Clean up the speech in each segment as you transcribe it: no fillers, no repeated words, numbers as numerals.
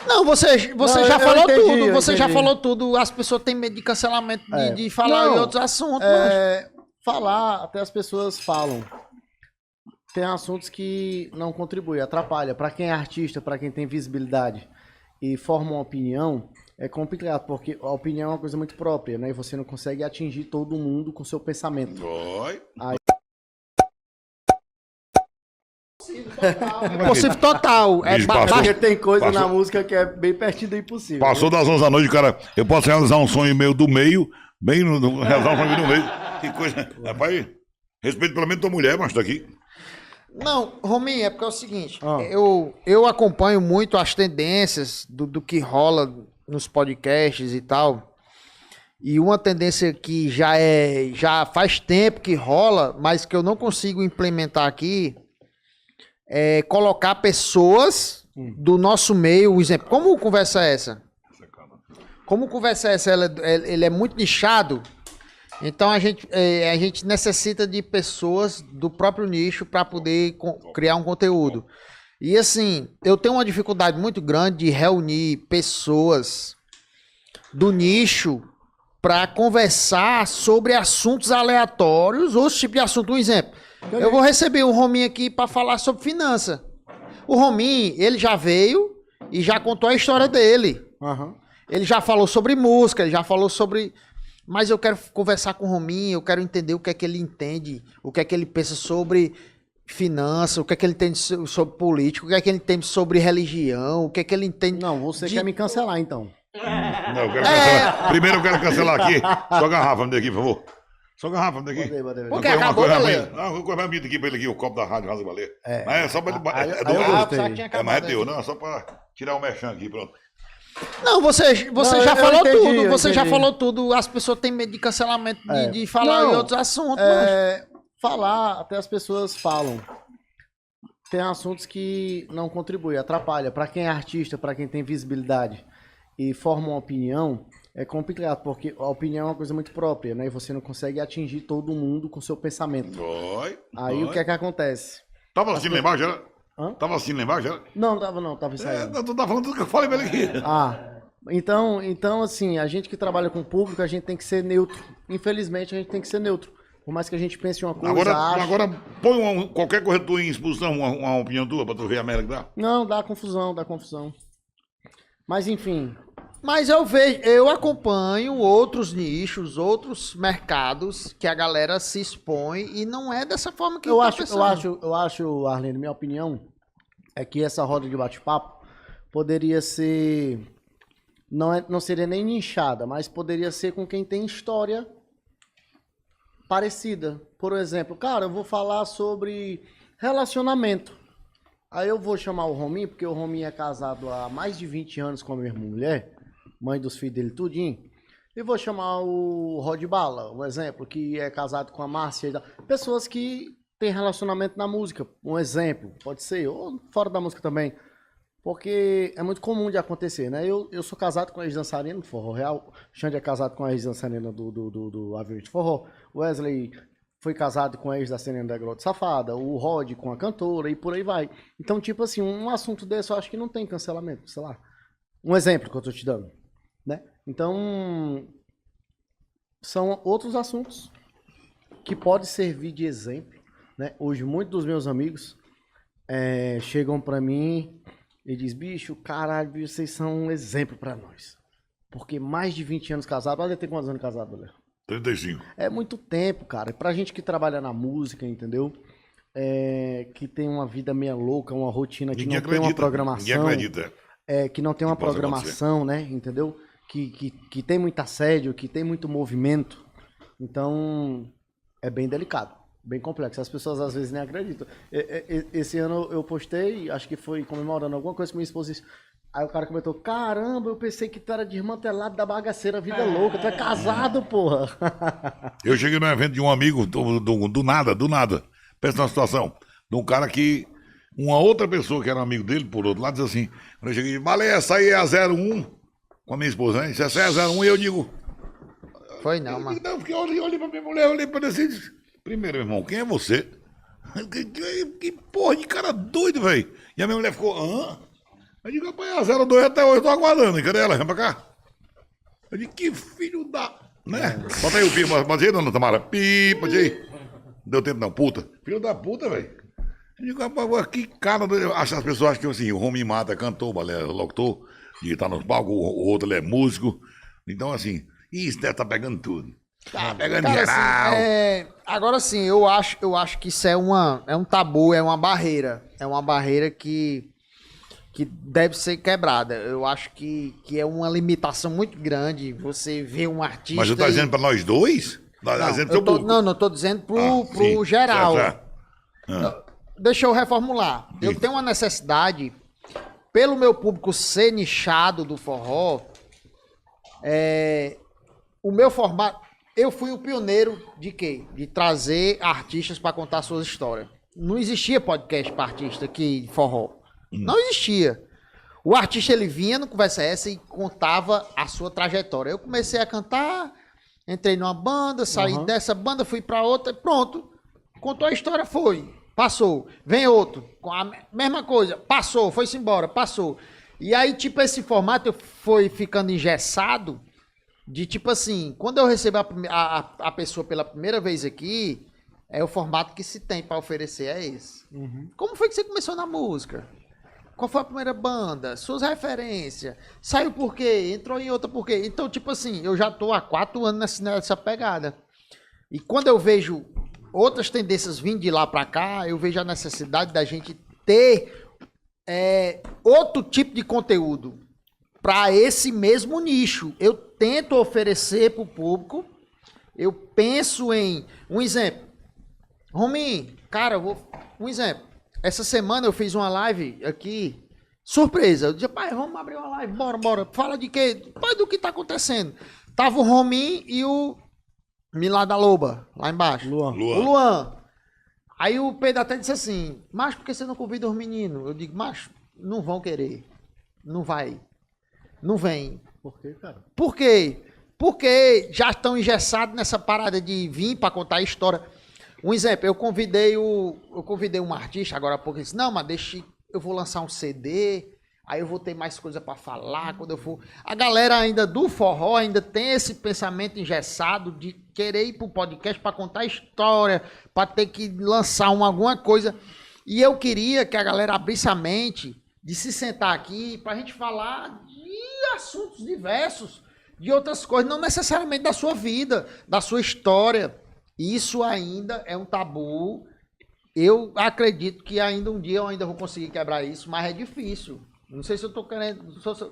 Não, você Não, já falou entendi, tudo, você já entendi. falou tudo. As pessoas têm medo de cancelamento, de falar Não, em outros assuntos, mas... falar, até as pessoas falam. Tem assuntos que não contribuem, atrapalha. Para quem é artista, para quem tem visibilidade e forma uma opinião, é complicado, porque a opinião é uma coisa muito própria, né? E você não consegue atingir todo mundo com seu pensamento. Oi. Aí... Impossível total. Bicho, passou. Porque tem coisa Passou. na música que é bem pertinho do impossível. Passou das 11 da noite, cara. Eu posso realizar um sonho meio do meio, bem realizar um sonho meio do meio. Que coisa. Rapaz, respeito pelo menos tua mulher, mas tá aqui. Não, Rominho, é porque é o seguinte, Ah. eu acompanho muito as tendências do que rola nos podcasts e tal, e uma tendência que já faz tempo que rola, mas que eu não consigo implementar aqui, é colocar pessoas do nosso meio, um exemplo, como conversa é essa? Como conversa é essa, ele é muito nichado. Então a gente necessita de pessoas do próprio nicho para poder criar um conteúdo. E assim, eu tenho uma dificuldade muito grande de reunir pessoas do nicho para conversar sobre assuntos aleatórios, outros tipos de assunto. Um exemplo, eu vou receber o Rominho aqui para falar sobre finança. O Rominho, ele já veio e já contou a história dele. Aham. Ele já falou sobre música, ele já falou sobre... Mas eu quero conversar com o Rominho, eu quero entender o que é que ele entende, o que é que ele pensa sobre finança, o que é que ele entende sobre política, o que é que ele entende sobre religião, o que é que ele entende... Não, você quer me cancelar, então. Não, eu quero cancelar. Primeiro eu quero cancelar aqui. Só garrafa, me dê aqui, por favor. Só garrafa, me dê aqui. Botei. Porque acabou, galera. Não, eu coisa bonita aqui pra ele aqui, o copo da rádio Rasa Valer. Mas é só pra ele. Aí É eu do gostei. mas é teu, não, é só pra tirar o mechan aqui, pronto. Não, você Não, já eu falou entendi, tudo, eu você já entendi. falou tudo. As pessoas têm medo de cancelamento, de falar Não, em outros assuntos, mas... falar, até as pessoas falam. Tem assuntos que não contribuem, atrapalha. Para quem é artista, para quem tem visibilidade e forma uma opinião, é complicado, porque a opinião é uma coisa muito própria, né? E você não consegue atingir todo mundo com seu pensamento. Oi. Aí o que é que acontece? Tava assistindo lá embaixo, já? Hã? Tava assistindo lá embaixo, já? Não, tava ensaiando. Tu tá falando tudo que eu falei pra ele aqui. Então, assim, a gente que trabalha com o público, a gente tem que ser neutro. Infelizmente, a gente tem que ser neutro. Por mais que a gente pense em uma coisa, Agora põe qualquer corretor em expulsão, uma opinião tua pra tu ver a merda que dá. Não, dá confusão. Mas, enfim, Mas eu acompanho outros nichos, outros mercados que a galera se expõe e não é dessa forma que eu tá acho, pensando. Arlindo, minha opinião é que essa roda de bate-papo poderia ser, não seria nem nichada, mas poderia ser com quem tem história parecida. Por exemplo, cara, eu vou falar sobre relacionamento. Aí eu vou chamar o Rominho, porque o Rominho é casado há mais de 20 anos com a mesma mulher, mãe dos filhos dele tudinho. E vou chamar o Rod Bala, um exemplo, que é casado com a Márcia. Pessoas que têm relacionamento na música, um exemplo, pode ser, ou fora da música também. Porque é muito comum de acontecer, né? Eu sou casado com a ex-dançarina do Forró Real, o Xande é casado com a ex-dançarina do Avião de Forró, o Wesley foi casado com a ex-dançarina da Grota Safada, o Rod com a cantora e por aí vai. Então, tipo assim, um assunto desse eu acho que não tem cancelamento, sei lá. Um exemplo que eu tô te dando, né? Então, são outros assuntos que podem servir de exemplo, né? Hoje, muitos dos meus amigos chegam pra mim e diz, bicho, caralho, vocês são um exemplo pra nós. Porque mais de 20 anos casado, olha, tem quantos anos casado, Léo? 35. É muito tempo, cara. Pra gente que trabalha na música, entendeu? Que tem uma vida meia louca, uma rotina que Ninguém não tem uma acredita. programação. Ninguém acredita. Que não tem uma Que possa programação, né? Entendeu? Que tem muito assédio, que tem muito movimento. Então, é bem delicado, bem complexo. As pessoas às vezes nem acreditam. Esse ano eu postei, acho que foi comemorando alguma coisa que minha esposa disse. Aí o cara comentou, caramba, eu pensei que tu era desmantelado da bagaceira, vida louca, tu é casado, porra. Eu cheguei num evento de um amigo, do nada. Pensa numa situação, de um cara que, uma outra pessoa que era amigo dele, por outro lado, disse assim, quando eu cheguei, Bale, essa aí é a 01, com a minha esposa, né? Se essa é a 01, e eu digo... Foi não, mano. Não, porque eu olhei pra minha mulher, olhei pra ele e disse, primeiro, meu irmão, quem é você? Que porra de cara doido, velho. E a minha mulher ficou, hã? Eu digo, rapaz, a 02 até hoje eu tô aguardando. Cadê ela? Vem pra cá. Eu digo, que filho da... Né? Bota aí o pi, bota aí, dona Tamara. Pi, bota aí. Não deu tempo não, puta. Filho da puta, velho. Eu digo, rapaz, que cara... As pessoas acham que assim, o Rominho Mata é cantor, balé, locutor, e tá nos palcos, o outro ele é músico. Então, assim, isso deve tá pegando tudo. Tá pegando Cara, geral. assim, agora sim, eu acho que isso é um tabu, é uma barreira. É uma barreira que deve ser quebrada. Eu acho que é uma limitação muito grande você ver um artista. Mas você tá dizendo pra nós dois? Tá dizendo pro público. Não tô dizendo pro Sim, geral. certo. Deixa eu reformular. Eu Isso. tenho uma necessidade, pelo meu público ser nichado do forró, o meu formato. Eu fui o pioneiro de quê? De trazer artistas para contar suas histórias. Não existia podcast para artista aqui de forró. Não existia. O artista ele vinha no Conversa Essa e contava a sua trajetória. Eu comecei a cantar, entrei numa banda, saí dessa banda, fui para outra, pronto. Contou a história, foi. Passou. Vem outro, com a mesma coisa. Passou, foi-se embora, passou. E aí, tipo, esse formato foi ficando engessado. De tipo assim, quando eu recebo a pessoa pela primeira vez aqui, é o formato que se tem para oferecer, é esse. Como foi que você começou na música? Qual foi a primeira banda? Suas referências? Saiu por quê? Entrou em outra por quê? Então, tipo assim, eu já tô há 4 anos nessa pegada. E quando eu vejo outras tendências vindo de lá para cá, eu vejo a necessidade da gente ter outro tipo de conteúdo para esse mesmo nicho. Eu tento oferecer para o público, eu penso em... Um exemplo. Rominho, cara, um exemplo. Essa semana eu fiz uma live aqui, surpresa. Eu disse, pai, vamos abrir uma live, bora. Fala de quê? Pai, do que tá acontecendo. Tava o Rominho e o Milá da Loba, lá embaixo. Luan. O Luan. Aí o Pedro até disse assim, macho, por que você não convida os meninos? Eu digo, macho, não vão querer. Não vai. Não vem. Por quê, cara? Por quê? Porque já estão engessados nessa parada de vir para contar a história. Um exemplo, eu convidei um artista agora há pouco, ele disse, não, mas eu vou lançar um CD, aí eu vou ter mais coisa para falar quando eu for. A galera ainda do forró ainda tem esse pensamento engessado de querer ir pro podcast para contar história, para ter que lançar alguma coisa. E eu queria que a galera abrisse a mente de se sentar aqui pra gente falar de assuntos diversos, de outras coisas, não necessariamente da sua vida, da sua história. Isso ainda é um tabu. Eu acredito que ainda um dia eu ainda vou conseguir quebrar isso, mas é difícil. Não sei se eu tô querendo,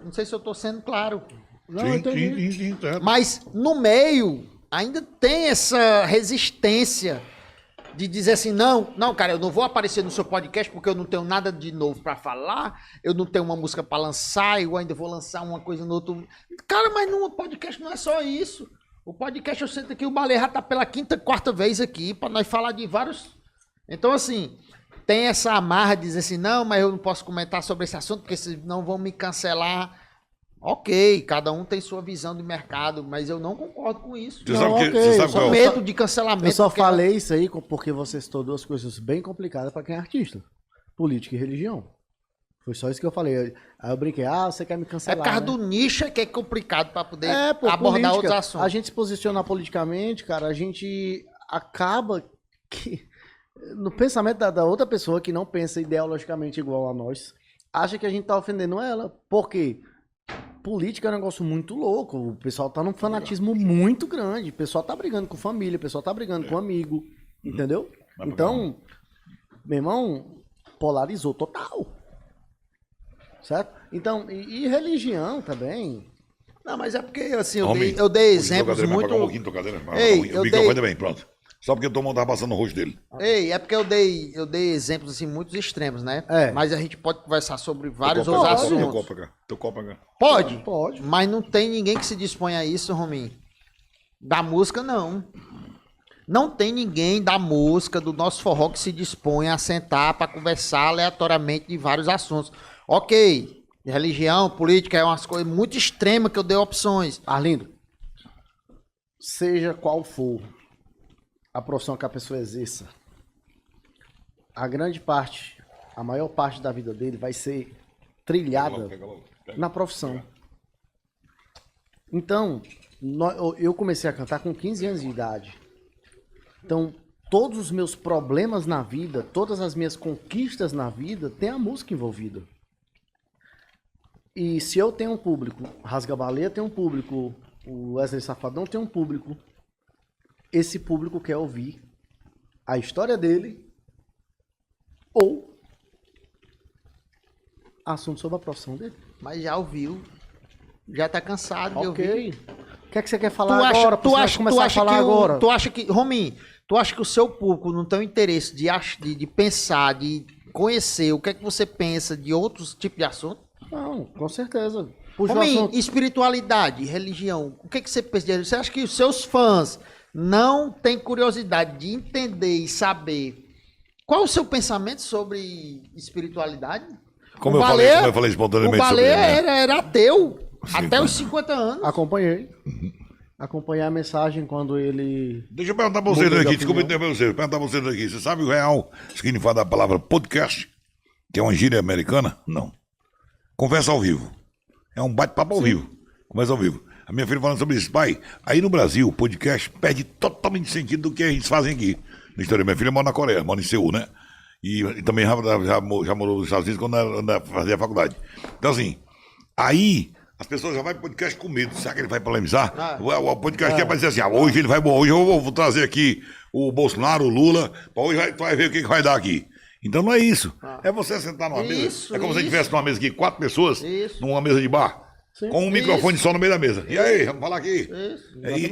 não sei se eu tô sendo claro. Não, Sim, certo. Mas no meio ainda tem essa resistência de dizer assim, não, cara, eu não vou aparecer no seu podcast porque eu não tenho nada de novo pra falar, eu não tenho uma música pra lançar, eu ainda vou lançar uma coisa no outro. Cara, mas no podcast não é só isso. O podcast eu sento aqui, o Balé já tá pela 5ª, 4ª vez aqui, pra nós falar de vários... Então, assim, tem essa amarra de dizer assim, não, mas eu não posso comentar sobre esse assunto, porque senão vão me cancelar. Ok, cada um tem sua visão de mercado, mas eu não concordo com isso. Você Não, sabe que- ok, você sabe só qual- medo de cancelamento. Eu só porque- falei isso aí porque você citou 2 coisas bem complicadas pra quem é artista. Política e religião. Foi só isso que eu falei. Aí eu brinquei, você quer me É cancelar, por causa né? do nicho que é complicado pra poder Pô, abordar política. outros assuntos. A gente se posicionar politicamente, cara, a gente acaba que... No pensamento da outra pessoa que não pensa ideologicamente igual a nós, acha que a gente tá ofendendo ela. Por quê? Política é um negócio muito louco. O pessoal tá num fanatismo muito grande. O pessoal tá brigando com família, o pessoal tá brigando com amigo. Entendeu? Então, meu irmão, polarizou total. Certo? Então, e religião também. Não, mas é porque, assim, Homem, eu dei o exemplos tocadeira, vai muito... apagar um pouquinho, tocadeira. Vai Ei, apagar um pouquinho. eu O microfone dei- também, pronto. Só porque o Tomão tava passando no rosto dele. Ei, é porque eu dei exemplos, assim, muito extremos, né? É. Mas a gente pode conversar sobre vários Teu outros copo, teu assuntos. copo cá. Teu copo cá. Pode? Pode. Mas não tem ninguém que se disponha a isso, Rominho. Da música, não. Não tem ninguém da música, do nosso forró, que se dispõe a sentar para conversar aleatoriamente de vários assuntos. Ok, religião, política, é umas coisas muito extremas que eu dei opções. Arlindo, seja qual for a profissão que a pessoa exerça, a grande parte, a maior parte da vida dele vai ser trilhada na profissão. Então, eu comecei a cantar com 15 anos de idade. Então, todos os meus problemas na vida, todas as minhas conquistas na vida, tem a música envolvida. E se eu tenho um público, Rasga Baleia tem um público, o Wesley Safadão tem um público, esse público quer ouvir a história dele ou assunto sobre a profissão dele. Mas já ouviu, já tá cansado de ouvir. O que é que você quer falar agora? Tu acha que, Rominho, tu acha que o seu público não tem o interesse de pensar, de conhecer o que é que você pensa de outros tipos de assunto? Não, com certeza. Rominho, espiritualidade, religião, o que é que você pensa de... Você acha que os seus fãs não têm curiosidade de entender e saber qual é o seu pensamento sobre espiritualidade? Como eu falei espontaneamente. O Baleia era ateu até os 50 anos. Acompanhei. Acompanhei a mensagem quando ele... Deixa eu perguntar pra vocês aqui, desculpa interromper vocês, perguntar pra vocês aqui. Você sabe o real significado da palavra podcast? Que é uma gíria americana? Não. Conversa ao vivo. É um bate-papo ao vivo. Conversa ao vivo. A minha filha falando sobre isso. Pai, aí no Brasil, o podcast perde totalmente sentido do que a gente fazem aqui. Na história, minha filha mora na Coreia, mora em Seul, né? E também já morou nos Estados Unidos quando fazia faculdade. Então, assim, aí as pessoas já vão pro podcast com medo. Será que ele vai polemizar? O podcast é pra dizer assim, hoje ele vai, hoje eu vou trazer aqui o Bolsonaro, o Lula, hoje tu vai ver o que vai dar aqui. Então não é isso. É você sentar numa mesa. É como se você estivesse numa mesa aqui, 4 pessoas, numa mesa de bar, com um microfone só no meio da mesa. E aí, vamos falar aqui.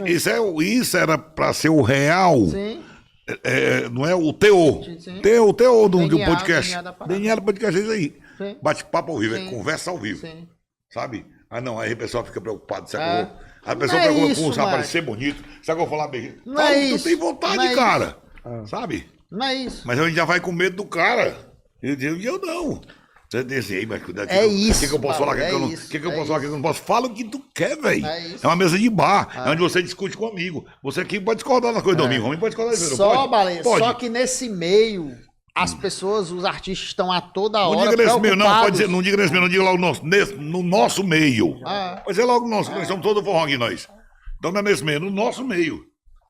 Isso era pra ser o real. Sim. Não é o teor. O teor de um podcast. DNA do podcast é isso aí. Bate-papo ao vivo, é conversa ao vivo. Sim. Sabe? Não, aí o pessoal fica preocupado. Sabe? A pessoa preocupa com parecer bonito. Sabe que eu vou falar bem? Tu tem vontade, cara. Sabe? Não é isso. Mas a gente já vai com medo do cara. Eu não. Você disse aí, mas é isso. O que eu posso falar? O que eu posso falar? O que eu não posso? Fala o que tu quer, velho. É uma mesa de bar. É onde você discute com um amigo. Você aqui pode discordar das coisas do amigo. O homem pode discordar das coisas. Baleia. Só que nesse meio, as pessoas, os artistas estão a toda hora. Não diga nesse meio, não. Pode dizer, não diga nesse meio, não diga logo no nosso meio. Pode ser logo no nosso. Nós somos todos forró aqui, nós. Então não é nesse meio, no nosso meio.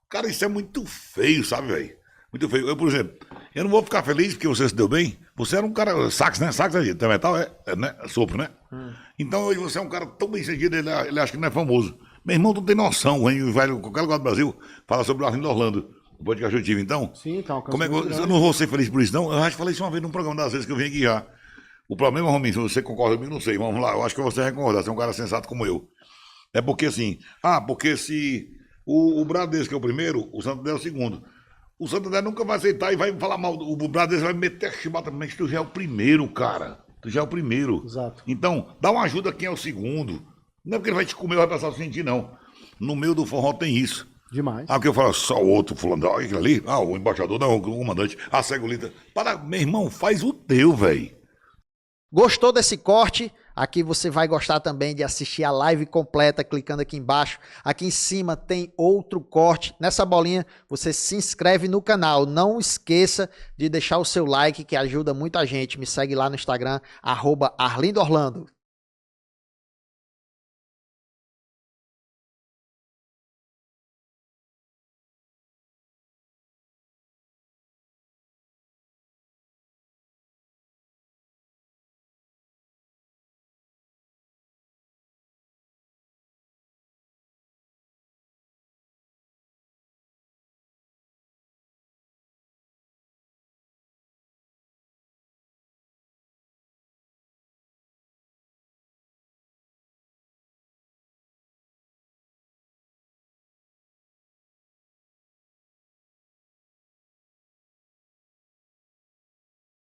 Cara, isso é muito feio, sabe, velho? Muito feio. Eu, por exemplo, eu não vou ficar feliz porque você se deu bem. Você era um cara, sax, né? Sax é metal, né? Sopro, né? Então hoje você é um cara tão bem sucedido, ele acha que não é famoso. Meu irmão, tu não tem noção, hein? Vai em qualquer lugar do Brasil, fala sobre o Arlindo Orlando. O podcast eu tive, então. Sim, então. Como é que eu não vou ser feliz por isso, não? Eu já te falei isso uma vez num programa das vezes que eu vim aqui já. O problema, Rominho, se você concorda comigo, não sei. Vamos lá, eu acho que você vai concordar, você é um cara sensato como eu. É porque assim, porque se o Bradesco que é o primeiro, o Santander é o segundo. O Santander nunca vai aceitar e vai falar mal. O Bradesco vai meter a chibata, mas tu já é o primeiro, cara. Tu já é o primeiro. Exato. Então, dá uma ajuda a quem é o segundo. Não é porque ele vai te comer ou vai passar a sentir, não. No meio do forró tem isso. Demais. Porque eu falo, só o outro fulano, aquele ali, o embaixador, não, o comandante, a segurita. Meu irmão, faz o teu, velho. Gostou desse corte? Aqui você vai gostar também de assistir a live completa clicando aqui embaixo. Aqui em cima tem outro corte. Nessa bolinha você se inscreve no canal. Não esqueça de deixar o seu like que ajuda muito a gente. Me segue lá no Instagram, @ArlindoOrlando.